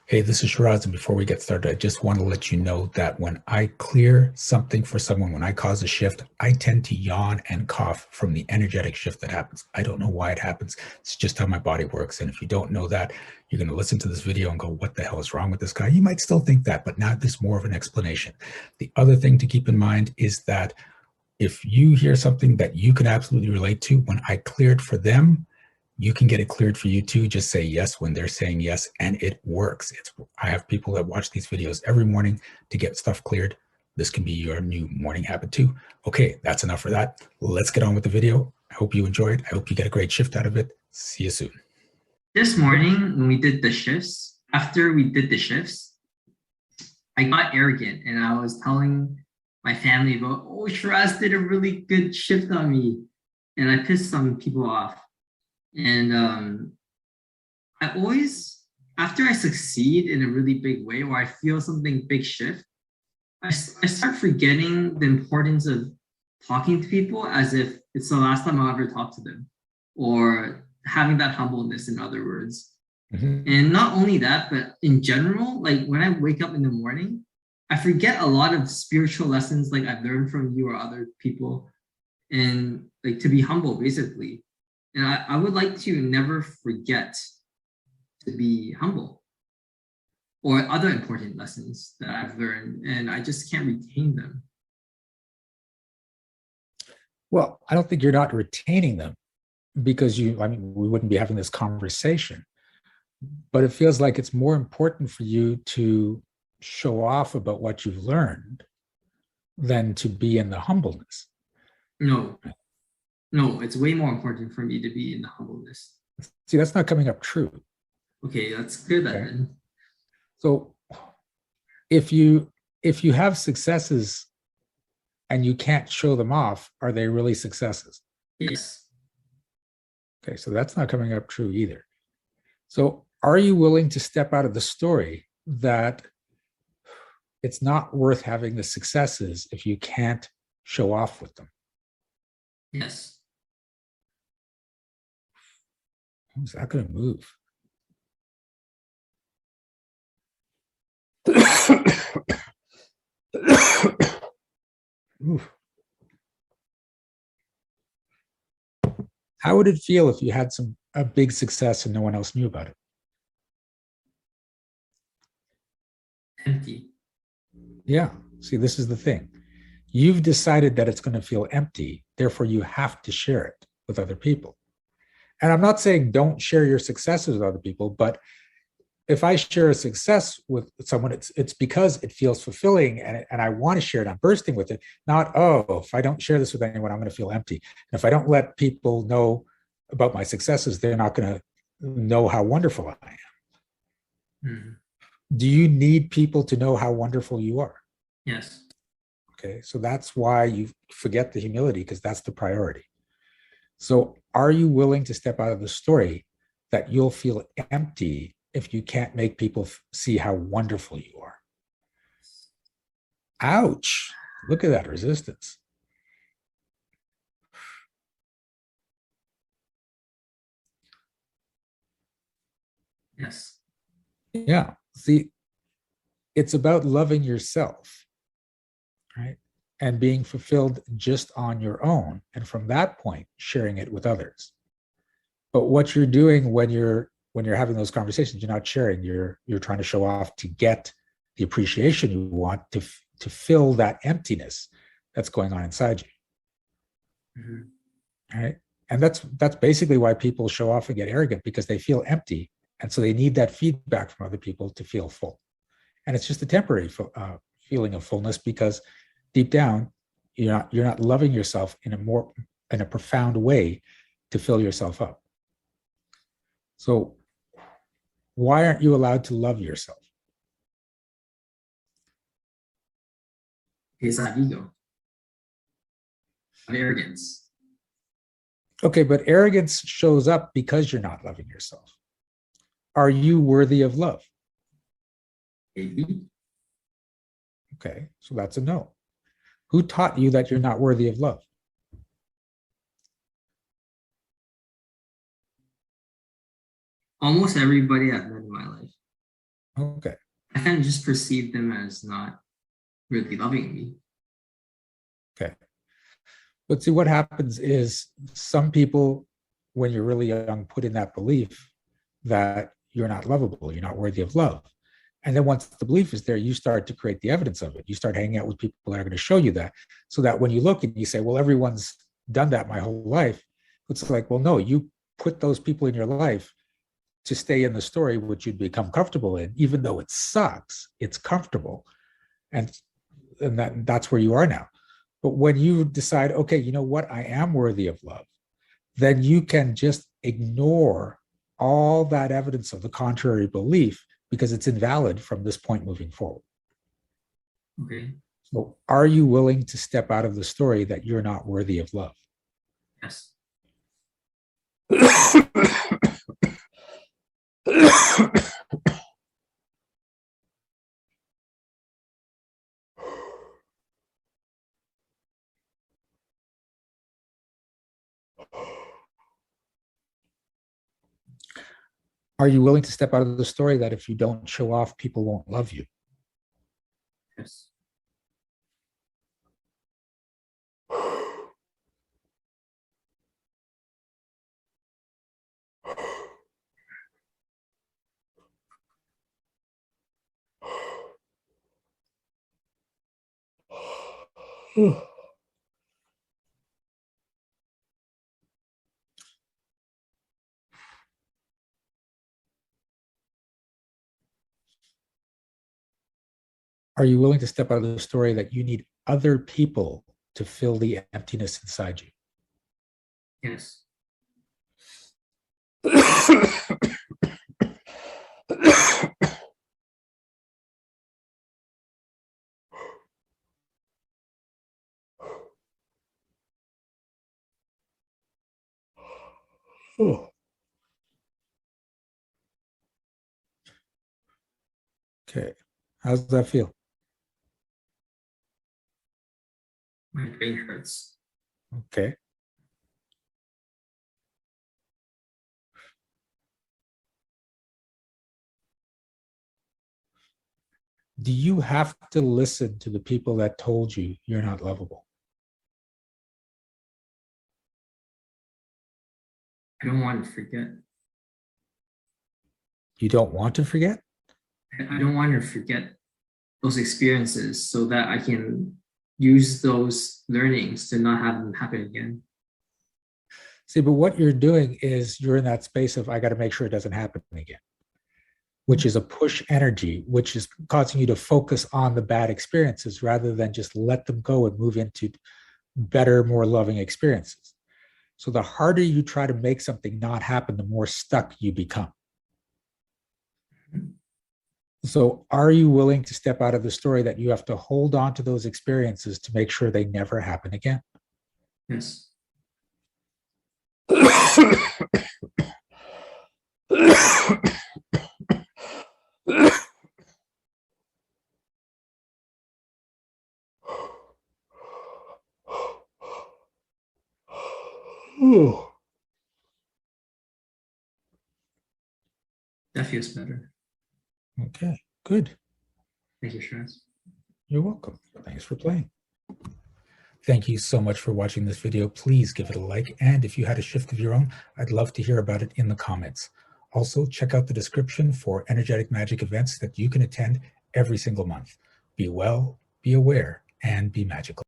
Hey, this is Shiraz, and before we get started, I just want to let you know that when I clear something for someone, when I cause a shift, I tend to yawn and cough from the energetic shift that happens. I don't know why it happens. It's just how my body works. And if you don't know that, you're going to listen to this video and go, what the hell is wrong with this guy? You might still think that, but now there's more of an explanation. The other thing to keep in mind is that if you hear something that you can absolutely relate to, when I cleared for them, you can get it cleared for you too. Just say yes when they're saying yes, and it works. I have people that watch these videos every morning to get stuff cleared. This can be your new morning habit too. Okay, that's enough for that. Let's get on with the video. I hope you enjoyed. I hope you get a great shift out of it. See you soon. This morning, when we did the shifts, after we did the shifts, I got arrogant and I was telling my family about, oh, Shiraz did a really good shift on me. And I pissed some people off. And I always, after I succeed in a really big way, or I feel something big shift, I start forgetting the importance of talking to people as if it's the last time I'll ever talk to them, or having that humbleness, in other words. And not only that, but in general, like when I wake up in the morning, I forget a lot of spiritual lessons like I've learned from you or other people, and like to be humble, basically. And I would like to never forget to be humble or other important lessons that I've learned, and I just can't retain them. Well, I don't think you're not retaining them because we wouldn't be having this conversation. But it feels like it's more important for you to show off about what you've learned than to be in the humbleness. No, no, it's way more important for me to be in the humbleness. See, that's not coming up true. Okay, that's good Okay. then. So if you have successes and you can't show them off, are they really successes? Yes. Okay, so that's not coming up true either. So are you willing to step out of the story that it's not worth having the successes if you can't show off with them? Yes. How's that going to move? How would it feel if you had a big success and no one else knew about it? Empty. Yeah. See, this is the thing. You've decided that it's going to feel empty. Therefore, you have to share it with other people. And I'm not saying don't share your successes with other people, but if I share a success with someone, it's because it feels fulfilling and I want to share it. I'm bursting with it. Not, oh, if I don't share this with anyone, I'm going to feel empty. And if I don't let people know about my successes, they're not going to know how wonderful I am. Mm-hmm. Do you need people to know how wonderful you are? Yes. Okay, so that's why you forget the humility, because that's the priority. So are you willing to step out of the story that you'll feel empty if you can't make people see how wonderful you are? Ouch. Look at that resistance. Yes. Yeah. See, it's about loving yourself, right? And being fulfilled just on your own. And from that point, sharing it with others. But what you're doing when you're having those conversations, you're not sharing, you're trying to show off to get the appreciation you want to fill that emptiness that's going on inside you. Mm-hmm. Right? And that's basically why people show off and get arrogant, because they feel empty. And so they need that feedback from other people to feel full. And it's just a temporary feeling of fullness, because deep down, you're not loving yourself in a profound way to fill yourself up. So why aren't you allowed to love yourself? Because I have ego. I have arrogance. Okay, but arrogance shows up because you're not loving yourself. Are you worthy of love? Maybe. Okay, so that's a no. Who taught you that you're not worthy of love? Almost everybody I've met in my life. Okay. I kind of just perceive them as not really loving me. Okay. But see, what happens is some people, when you're really young, put in that belief that you're not lovable, you're not worthy of love. And then once the belief is there, you start to create the evidence of it. You start hanging out with people that are going to show you that. So that when you look and you say, well, everyone's done that my whole life, it's like, well, no, you put those people in your life to stay in the story, which you'd become comfortable in, even though it sucks, it's comfortable. And, that's where you are now. But when you decide, okay, you know what, I am worthy of love, then you can just ignore all that evidence of the contrary belief because it's invalid from this point moving forward. Okay. So, are you willing to step out of the story that you're not worthy of love? Yes. Are you willing to step out of the story that if you don't show off, people won't love you? Yes. Are you willing to step out of the story that you need other people to fill the emptiness inside you? Yes. Okay. How's that feel? My brain hurts. Okay. Do you have to listen to the people that told you you're not lovable? I don't want to forget. You don't want to forget? I don't want to forget those experiences so that I can use those learnings to not have them happen again. See, but what you're doing is you're in that space of, I got to make sure it doesn't happen again, which is a push energy, which is causing you to focus on the bad experiences rather than just let them go and move into better, more loving experiences. So the harder you try to make something not happen, the more stuck you become. So are you willing to step out of the story that you have to hold on to those experiences to make sure they never happen again? Yes. That feels better. Okay, good. Thank you, Shiraz. You're welcome. Thanks for playing. Thank you so much for watching this video. Please give it a like. And if you had a shift of your own, I'd love to hear about it in the comments. Also, check out the description for energetic magic events that you can attend every single month. Be well, be aware, and be magical.